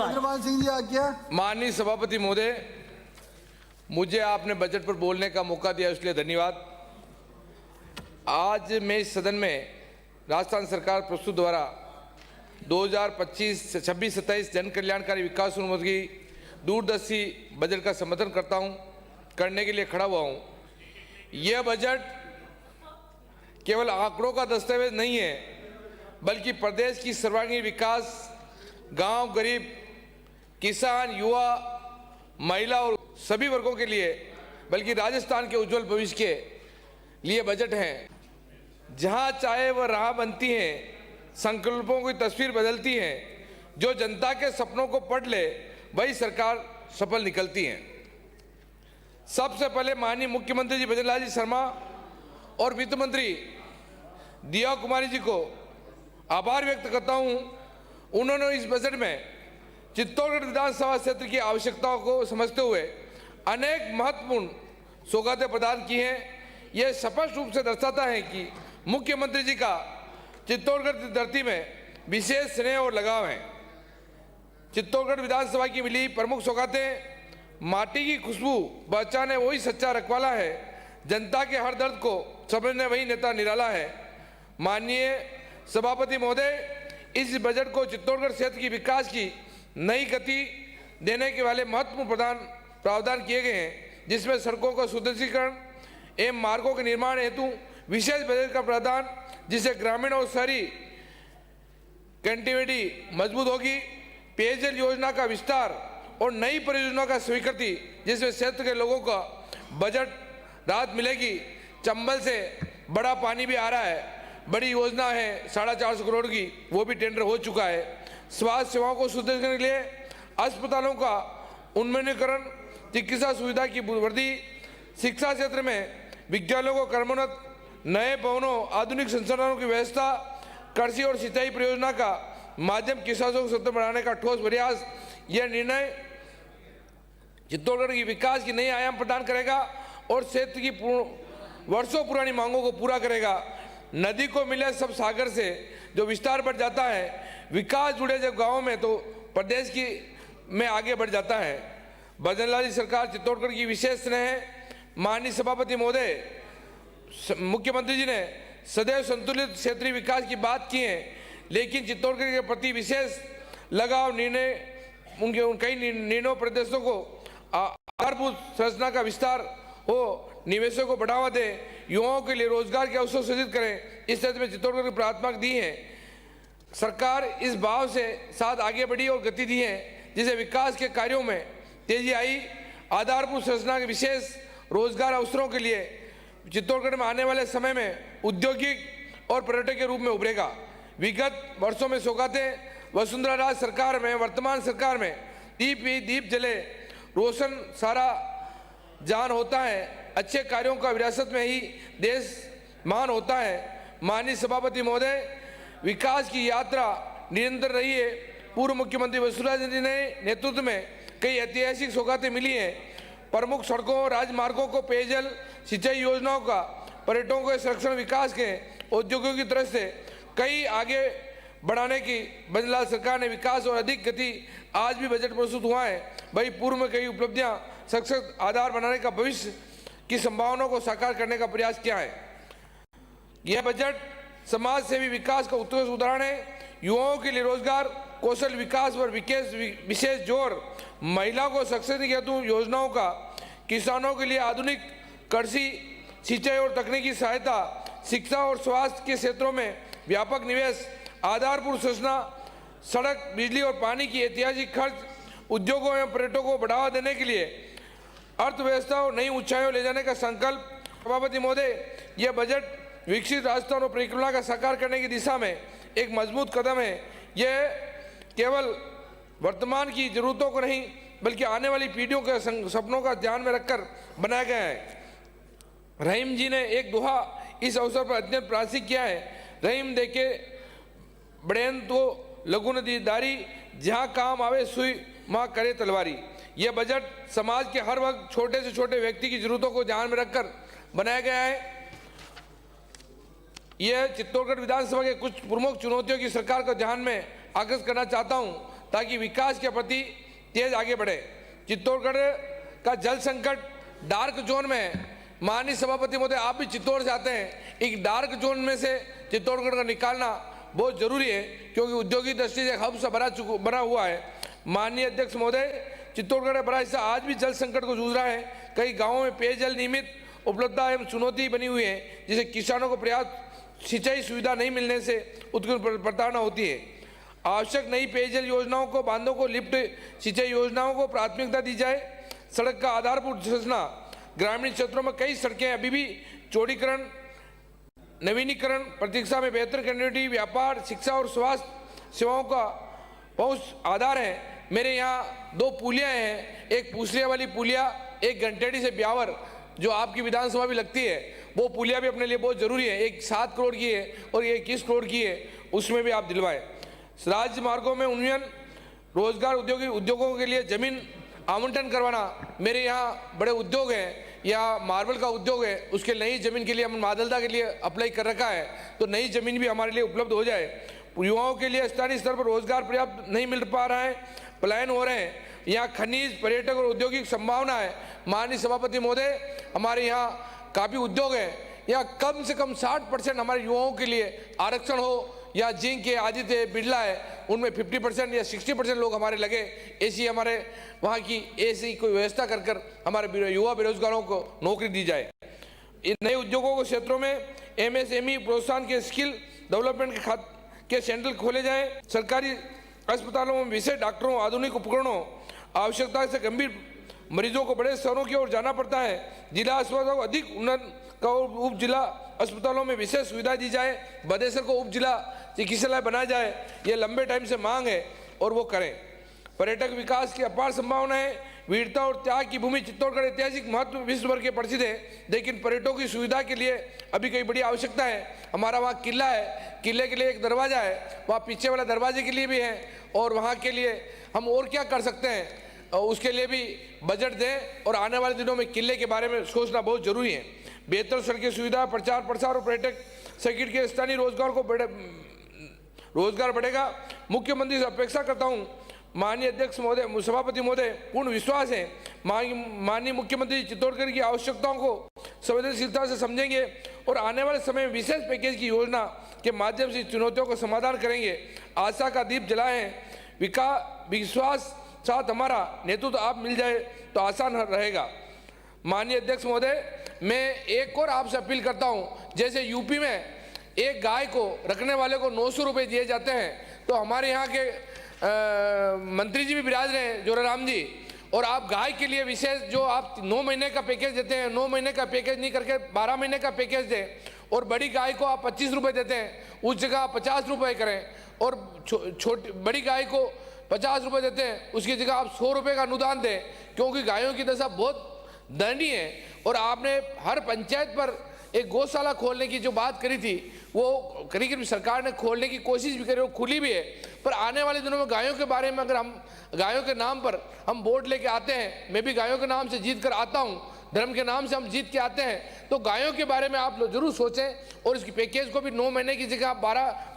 चंद्रपाल सिंह जी आज्ञा। माननीय सभापति महोदय, मुझे आपने बजट पर बोलने का मौका दिया इसलिए धन्यवाद। आज मैं इस सदन में राजस्थान सरकार प्रस्तुत द्वारा 2025-26-27 जन कल्याणकारी विकास उन्मुखी दूरदर्शी बजट का समर्थन करने के लिए खड़ा हुआ हूं। यह बजट केवल आंकड़ों का दस्तावेज नहीं है, बल्कि प्रदेश की सर्वांगीण विकास, गांव, गरीब, किसान, युवा, महिला और सभी वर्गों के लिए, बल्कि राजस्थान के उज्जवल भविष्य के लिए बजट है। जहां चाहे वह राह बनती है, संकल्पों की तस्वीर बदलती है। जो जनता के सपनों को पढ़ ले वही सरकार सफल निकलती है। सबसे पहले माननीय मुख्यमंत्री जी भजन लाल जी शर्मा और वित्त मंत्री दिया कुमारी जी को आभार व्यक्त करता हूं। उन्होंने इस बजट में चित्तौड़गढ़ विधानसभा क्षेत्र की आवश्यकताओं को समझते हुए अनेक महत्वपूर्ण सौगातें प्रदान की हैं। यह स्पष्ट रूप से दर्शाता है कि मुख्यमंत्री जी का चित्तौड़गढ़ की धरती में विशेष स्नेह और लगाव है। चित्तौड़गढ़ विधानसभा की मिली प्रमुख सौगातें: माटी की खुशबू बचाने वही सच्चा रखवाला है, जनता के हर दर्द को समझने वही नेता निराला है। माननीय सभापति महोदय, इस बजट को चित्तौड़गढ़ क्षेत्र की विकास की नई गति देने के वाले महत्वपूर्ण प्रावधान किए गए हैं, जिसमें सड़कों का सुदृढ़ीकरण एवं मार्गों के निर्माण हेतु विशेष बजट का प्रावधान, जिससे ग्रामीण और शहरी कनेक्टिविटी मजबूत होगी। पेयजल योजना का विस्तार और नई परियोजनाओं का स्वीकृति, जिसमें क्षेत्र के लोगों का बजट राहत मिलेगी। चंबल से बड़ा पानी भी आ रहा है, बड़ी योजना है 450 करोड़ की, वो भी टेंडर हो चुका है। स्वास्थ्य सेवाओं को सुदृढ़ करने के लिए अस्पतालों का उन्नतीकरण, चिकित्सा सुविधा की वृद्धि, शिक्षा क्षेत्र में विद्यालयों को क्रमोन्नत, नए भवनों, आधुनिक संसाधनों की व्यवस्था, कृषि और सिंचाई परियोजना का माध्यम किसानों को सशक्त बनाने का ठोस प्रयास। यह निर्णय चित्तौड़गढ़ की विकास की नई आयाम प्रदान करेगा और क्षेत्र की वर्षों पुरानी मांगों को पूरा करेगा। नदी को मिले सब सागर से जो विस्तार बढ़ जाता है, विकास जुड़े जब गाँव में, तो प्रदेश की में आगे बढ़ जाता है। भजन लाल जी सरकार चित्तौड़गढ़ की विशेष स्नेह है। माननीय सभापति महोदय, मुख्यमंत्री जी ने सदैव संतुलित क्षेत्रीय विकास की बात की है, लेकिन चित्तौड़गढ़ के प्रति विशेष लगाव उन कई निर्णयों प्रदेशों को आधारभूत संरचना का विस्तार हो, निवेशों को बढ़ावा दे, युवाओं के लिए रोजगार के अवसर सृजित करें, इस क्षेत्र में चित्तौड़गढ़ की प्राथमिकता दी है। सरकार इस भाव से साथ आगे बढ़ी और गति दी है, जिससे विकास के कार्यों में तेजी आई। आधारभूत संरचना के विशेष रोजगार अवसरों के लिए चित्तौड़गढ़ में आने वाले समय में औद्योगिक और पर्यटक के रूप में उभरेगा। विगत वर्षों में सौगातें वसुंधरा राज सरकार में, वर्तमान सरकार में दीप ही दीप जले, रोशन सारा जान होता है। अच्छे कार्यों का विरासत में ही देश मान होता है। माननीय सभापति महोदय, विकास की यात्रा निरंतर रही है। पूर्व मुख्यमंत्री वसुंधरा जी ने नेतृत्व में कई ऐतिहासिक सौगातें मिली हैं। प्रमुख सड़कों, राजमार्गों को पेयजल, सिंचाई योजनाओं का, पर्यटकों के संरक्षण, विकास के उद्योगों की तरफ से कई आगे बढ़ाने की भजन लाल सरकार ने विकास और अधिक गति आज भी बजट प्रस्तुत हुआ है। वही पूर्व में कई उपलब्धियां सशक्त आधार बनाने का, भविष्य की संभावनाओं को साकार करने का प्रयास किया है। यह बजट समाज सेवी विकास का उत्कृष्ट उदाहरण है। युवाओं के लिए रोजगार, कौशल विकास पर विशेष जोर, महिलाओं को सशक्त हेतु योजनाओं का, किसानों के लिए आधुनिक कृषि, सिंचाई और तकनीकी सहायता, शिक्षा और स्वास्थ्य के क्षेत्रों में व्यापक निवेश, आधारभूत संरचना, सड़क, बिजली और पानी की ऐतिहासिक खर्च, उद्योगों एवं पर्यटकों को बढ़ावा देने के लिए अर्थव्यवस्था और नई ऊंचाइयों ले जाने का संकल्प। सभापति महोदय, यह बजट विकसित राजस्थान और परिकल्पना का साकार करने की दिशा में एक मजबूत कदम है। यह केवल वर्तमान की जरूरतों को नहीं, बल्कि आने वाली पीढ़ियों के सपनों का ध्यान में रखकर बनाया गया है। रहीम जी ने एक दोहा इस अवसर पर अत्यंत प्रासंगिक किया है: रहीम देखे बड़ेन तो लघुन दीदारी, जहाँ काम आवे सुई माँ करे तलवारी। यह बजट समाज के हर वर्ग, छोटे से छोटे व्यक्ति की जरूरतों को ध्यान में रखकर बनाया गया है। यह चित्तौड़गढ़ विधानसभा के कुछ प्रमुख चुनौतियों की सरकार को ध्यान में आकर्षित करना चाहता हूं। ताकि विकास के प्रति तेज आगे बढ़े। चित्तौड़गढ़ का जल संकट डार्क जोन में है। माननीय सभापति महोदय, आप भी चित्तौड़ से आते हैं, एक डार्क जोन में से चित्तौड़गढ़ का निकालना बहुत जरूरी है, क्योंकि औद्योगिक दृष्टि से हब से बना हुआ है। माननीय अध्यक्ष महोदय, चित्तौड़गढ़ का बड़ा हिस्सा आज भी जल संकट को जूझ रहा है। कई गाँवों में पेयजल नियमित उपलब्धता एवं चुनौती बनी हुई है, जिसे किसानों को पर्याप्त सिंचाई सुविधा नहीं मिलने से उत्कृष्ट प्रताड़ना होती है। आवश्यक नई पेयजल योजनाओं को, बांधों को, लिफ्ट सिंचाई योजनाओं को प्राथमिकता दी जाए। सड़क का आधारभूत संरचना, ग्रामीण क्षेत्रों में कई सड़कें अभी भी चौड़ीकरण, नवीनीकरण प्रतीक्षा में बेहतर कनेक्टिविटी, व्यापार, शिक्षा और स्वास्थ्य सेवाओं का पहुंच आधार है। मेरे यहाँ 2 पुलिया हैं, एक पूसलिया वाली पुलिया, एक घंटेड़ी से ब्यावर जो आपकी विधानसभा भी लगती है, वो पुलिया भी अपने लिए बहुत जरूरी है। एक 7 करोड़ की है और एक 21 करोड़ की है, उसमें भी आप दिलवाएं। राज्य मार्गों में उन्नयन, रोजगार, उद्योगों के लिए जमीन आवंटन करवाना। मेरे यहाँ बड़े उद्योग हैं, या मार्बल का उद्योग है, उसके नई जमीन के लिए हम मादलदा के लिए अप्लाई कर रखा है, तो नई जमीन भी हमारे लिए उपलब्ध हो जाए। युवाओं के लिए स्थानीय स्तर पर रोजगार पर्याप्त नहीं मिल पा रहा है, पलायन हो रहे हैं। यहाँ खनिज, पर्यटक और औद्योगिक संभावना है। माननीय सभापति महोदय, हमारे यहाँ काफ़ी उद्योग हैं, यहाँ कम से कम 60% हमारे युवाओं के लिए आरक्षण हो, या जिंक है, आदित्य है, बिरला है, उनमें 50% या 60% लोग हमारे लगे, ऐसी हमारे वहाँ की ऐसी कोई व्यवस्था कर हमारे युवा बेरोजगारों को नौकरी दी जाए। इन नए उद्योगों के क्षेत्रों में MSME प्रोत्साहन के स्किल डेवलपमेंट के सेंटर खोले जाएं। सरकारी अस्पतालों में विशेष डॉक्टरों, आधुनिक उपकरणों, आवश्यकता से गंभीर मरीजों को बड़े शहरों की ओर जाना पड़ता है। जिला अस्पतालों को अधिक उन्नत उप जिला अस्पतालों में विशेष सुविधा दी जाए। बदेसर को उप जिला चिकित्सालय बनाया जाए, ये लंबे टाइम से मांग है और वो करें। पर्यटक विकास की अपार संभावनाएं, वीरता और त्याग की भूमि चित्तौड़गढ़ ऐतिहासिक महत्व विश्व भर के प्रसिद्ध है, लेकिन पर्यटकों की सुविधा के लिए अभी कई बड़ी आवश्यकता है। हमारा वहाँ किला है, किले के लिए एक दरवाजा है, वहाँ पीछे वाला दरवाजे के लिए भी है, और वहाँ के लिए हम और क्या कर सकते हैं, उसके लिए भी बजट दें, और आने वाले दिनों में किले के बारे में सोचना बहुत जरूरी है। बेहतर सड़कें सुविधा, प्रचार प्रसार और पर्यटक सर्किट के स्थानीय रोजगार बढ़ेगा। मुख्यमंत्री से अपेक्षा करता हूं, माननीय अध्यक्ष महोदय, सभापति महोदय, पूर्ण विश्वास है माननीय मुख्यमंत्री चित्तौड़गढ़ की आवश्यकताओं को संवेदनशीलता से समझेंगे और आने वाले समय में विशेष पैकेज की योजना के माध्यम से चुनौतियों का समाधान करेंगे। आशा का दीप जलाएं, विश्वास साथ हमारा नेतृत्व आप मिल जाए तो आसान रहेगा। माननीय अध्यक्ष महोदय, मैं एक और आपसे अपील करता हूं, जैसे यूपी में एक गाय को रखने वाले को 900 रुपये दिए जाते हैं, तो हमारे यहाँ के मंत्री जी भी विराज रहे हैं, जोराराम जी, और आप गाय के लिए विशेष जो आप 9 महीने का पैकेज देते हैं, 9 महीने का पैकेज नहीं करके 12 महीने का पैकेज दें, और बड़ी गाय को आप 25 रुपये देते हैं, उस जगह आप 50 रुपये करें, और छोटी बड़ी गाय को 50 रुपये देते हैं, उसकी जगह आप 100 रुपये का अनुदान दें, क्योंकि गायों की दशा बहुत दयनीय है। और आपने हर पंचायत पर एक गौशाला खोलने की जो बात करी थी, वो करीब सरकार ने खोलने की कोशिश भी करी, वो खुली भी है, पर आने वाले दिनों में गायों के बारे में अगर हम गायों के नाम पर हम वोट लेके आते हैं, मैं भी गायों के नाम से जीत कर आता हूँ, धर्म के नाम से हम जीत के आते हैं, तो गायों के बारे में आप लोग जरूर सोचें, और इसकी पैकेज को भी 9 महीने की जगह आप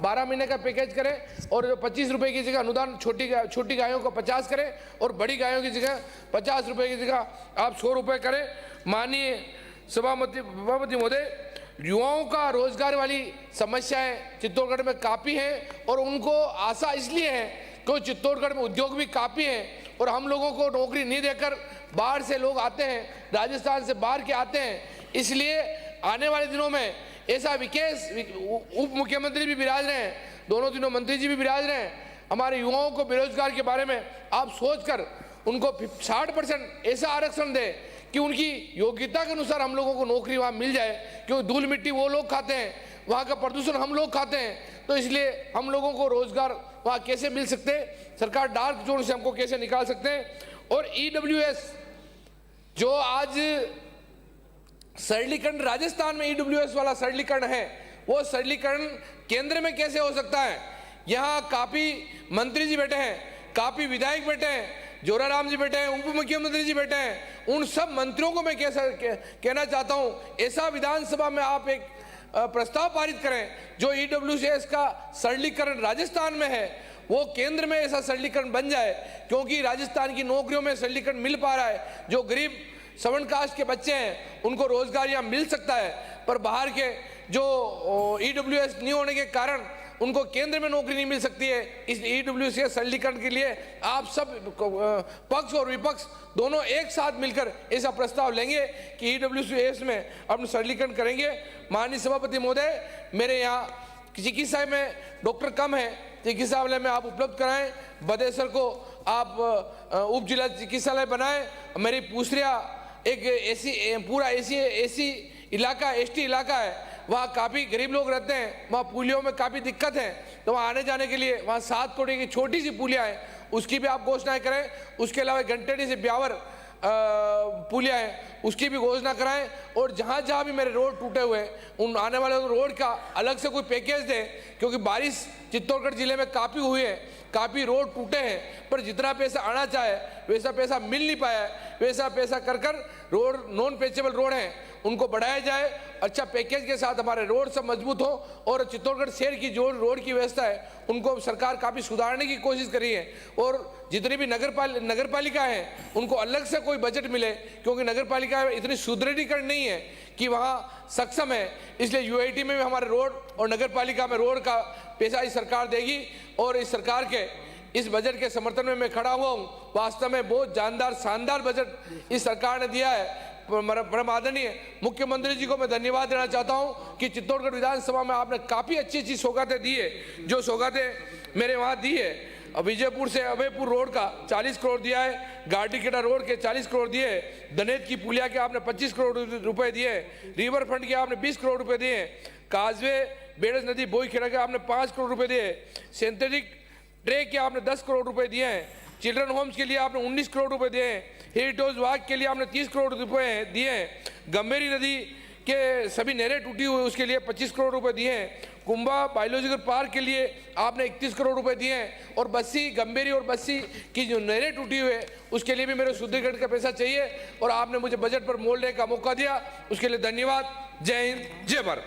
12 महीने का पैकेज करें, और 25 रुपये की जगह अनुदान छोटी गायों को 50 करें, और बड़ी गायों की जगह 50 रुपये की जगह आप 100 रुपये करें। माननीय सभापति महोदय, युवाओं का रोजगार वाली समस्याएं चित्तौड़गढ़ में काफ़ी हैं, और उनको आशा इसलिए है क्योंकि चित्तौड़गढ़ में उद्योग भी काफ़ी हैं, और हम लोगों को नौकरी नहीं देकर बाहर से लोग आते हैं, राजस्थान से बाहर के आते हैं, इसलिए आने वाले दिनों में ऐसा विकेश उप मुख्यमंत्री भी विराज रहे हैं, दोनों तीनों मंत्री जी भी विराज रहे हैं, हमारे युवाओं को बेरोजगार के बारे में आप सोचकर उनको 60% ऐसा आरक्षण दें कि उनकी योग्यता के अनुसार हम लोगों को नौकरी वहाँ मिल जाए, क्योंकि धूल मिट्टी वो लोग खाते हैं, वहाँ का प्रदूषण हम लोग खाते हैं, तो इसलिए हम लोगों को रोजगार वहाँ कैसे मिल सकते हैं, सरकार डार्क जोन से हमको कैसे निकाल सकते हैं। और EWS जो आज सरलीकरण, राजस्थान में EWS वाला सरलीकरण है, वो सरलीकरण केंद्र में कैसे हो सकता है। यहाँ काफी मंत्री जी बैठे हैं, काफी विधायक बैठे हैं, जोराराम जी बैठे हैं, उप मुख्यमंत्री जी बैठे हैं, उन सब मंत्रियों को मैं कहना चाहता हूं, ऐसा विधानसभा में आप एक प्रस्ताव पारित करें जो EWS का सरलीकरण राजस्थान में है वो केंद्र में ऐसा सरलीकरण बन जाए, क्योंकि राजस्थान की नौकरियों में सरलीकरण मिल पा रहा है। जो गरीब सवर्ण कास्ट के बच्चे हैं उनको रोजगार यहाँ मिल सकता है, पर बाहर के जो ईडब्ल्यूएस नहीं होने के कारण उनको केंद्र में नौकरी नहीं मिल सकती है। इस ईडब्ल्यूएस के सरलीकरण के लिए आप सब पक्ष और विपक्ष दोनों एक साथ मिलकर ऐसा प्रस्ताव लेंगे कि ईडब्ल्यूएस में अपना सरलीकरण करेंगे। माननीय सभापति महोदय, मेरे यहाँ चिकित्सा में डॉक्टर कम है, चिकित्सालय में आप उपलब्ध कराएं। बदेसर को आप उप जिला चिकित्सालय बनाएं। मेरी पूसरिया एक पूरा एसी इलाका, एसटी इलाका है, वहाँ काफ़ी गरीब लोग रहते हैं, वहाँ पुलियों में काफ़ी दिक्कत है, तो वहाँ आने जाने के लिए वहाँ 7 करोड़ की छोटी सी पुलिया है, उसकी भी आप घोषणाएं करें। उसके अलावा घंटेडी से ब्यावर पुलिया है, उसकी भी घोषणा कराएं। और जहाँ जहाँ भी मेरे रोड टूटे हुए उन आने वाले रोड का अलग से कोई पैकेज दें, क्योंकि बारिश चित्तौड़गढ़ जिले में काफ़ी हुई है, काफ़ी रोड टूटे हैं, पर जितना पैसा आना चाहे वैसा पैसा मिल नहीं पाया है। वैसा पैसा कर रोड नॉन पेचेबल रोड हैं उनको बढ़ाया जाए, अच्छा पैकेज के साथ हमारे रोड सब मजबूत हो। और चित्तौड़गढ़ शहर की जो रोड की व्यवस्था है उनको सरकार काफ़ी सुधारने की कोशिश करी है। और जितनी भी नगर पालिका हैं उनको अलग से कोई बजट मिले, क्योंकि नगर पालिका इतनी सुदृढ़ीकरण नहीं है कि वहाँ सक्षम है। इसलिए यूआईटी में भी हमारे रोड और नगर पालिका में रोड का पैसा इस सरकार देगी। और इस सरकार के इस बजट के समर्थन में मैं खड़ा हुआ हूँ। वास्तव में बहुत जानदार शानदार बजट इस सरकार ने दिया है। परम आदरणीय मुख्यमंत्री जी को मैं धन्यवाद देना चाहता हूं कि चित्तौड़गढ़ विधानसभा में आपने काफ़ी अच्छी सौगातें दी है। जो सौगातें मेरे वहाँ दी है, विजयपुर से अभयपुर रोड का 40 करोड़ दिया है, गाड़ीखेड़ा रोड के 40 करोड़ दिए, दनेत की पुलिया के आपने 25 करोड़ रुपए दिए, रिवर फ्रंट के आपने 20 करोड़ रुपए दिए, काजवे बेड़स नदी बोईखेड़ा के आपने 5 करोड़ रुपए दिए, सिंथेटिक ट्रैक के आपने 10 करोड़ रुपए दिए हैं, चिल्ड्रन होम्स के लिए आपने 19 करोड़ रुपए दिए हैं, हेरिटेज वाक के लिए आपने 30 करोड़ रुपए दिए हैं, गंभीरी नदी के सभी नहरें टूटी हुई उसके लिए 25 करोड़ रुपए दिए हैं, कुंभा बायोलॉजिकल पार्क के लिए आपने 31 करोड़ रुपए दिए हैं, और बस्सी गंभीरी और बस्सी की जो नहरें टूटी हुई है उसके लिए भी मेरे शुद्धिकरण का पैसा चाहिए। और आपने मुझे बजट पर मोड़ने का मौका दिया, उसके लिए धन्यवाद। जय हिंद, जय भारत।